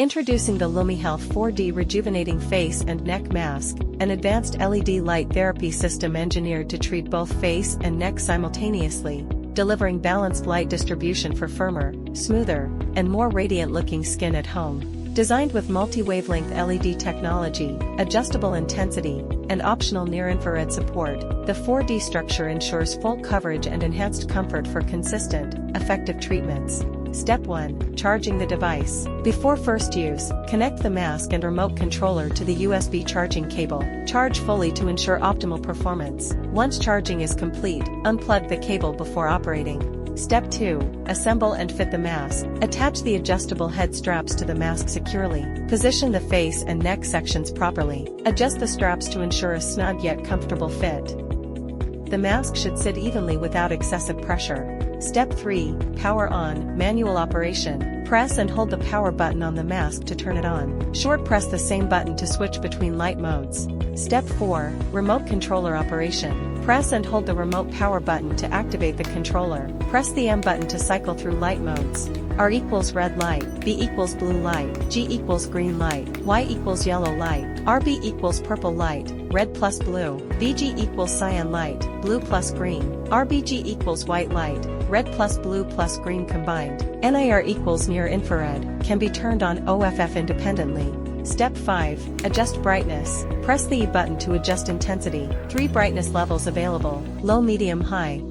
Introducing the LumyHealth 4D Rejuvenating Face and Neck Mask, an advanced LED light therapy system engineered to treat both face and neck simultaneously, delivering balanced light distribution for firmer, smoother, and more radiant-looking skin at home. Designed with multi-wavelength LED technology, adjustable intensity, and optional near-infrared support, the 4D structure ensures full coverage and enhanced comfort for consistent, effective treatments. Step 1. Charging the device. Before first use, connect the mask and remote controller to the USB charging cable. Charge fully to ensure optimal performance. Once charging is complete, unplug the cable before operating. Step 2. Assemble and fit the mask. Attach the adjustable head straps to the mask securely. Position the face and neck sections properly. Adjust the straps to ensure a snug yet comfortable fit. The mask should sit evenly without excessive pressure. Step 3. Power on, manual operation. Press and hold the power button on the mask to turn it on. Short press the same button to switch between light modes. Step 4. Remote controller operation. Press and hold the remote power button to activate the controller. Press the M button to cycle through light modes. R equals red light, B equals blue light, G equals green light, Y equals yellow light, RB equals purple light, red plus blue, BG equals cyan light, blue plus green, RBG equals white light, red plus blue plus green combined. NIR equals near infrared, can be turned on OFF independently. Step 5. Adjust brightness. Press the E button to adjust intensity. 3 brightness levels available: low, medium, high.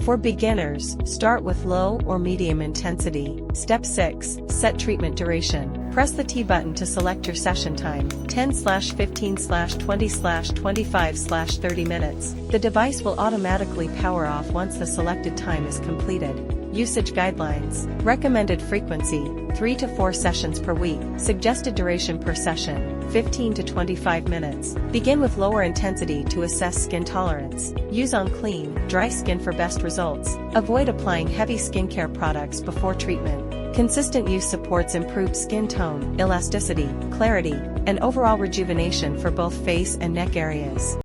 For beginners, start with low or medium intensity. Step 6. Set treatment duration. Press the T button to select your session time: 10/15/20/25/30 minutes. The device will automatically power off once the selected time is completed. Usage guidelines. Recommended frequency: 3 to 4 sessions per week. Suggested duration per session: 15 to 25 minutes. Begin with lower intensity to assess skin tolerance. Use on clean, dry skin for best results. Avoid applying heavy skincare products before treatment. Consistent use supports improved skin tone, elasticity, clarity, and overall rejuvenation for both face and neck areas.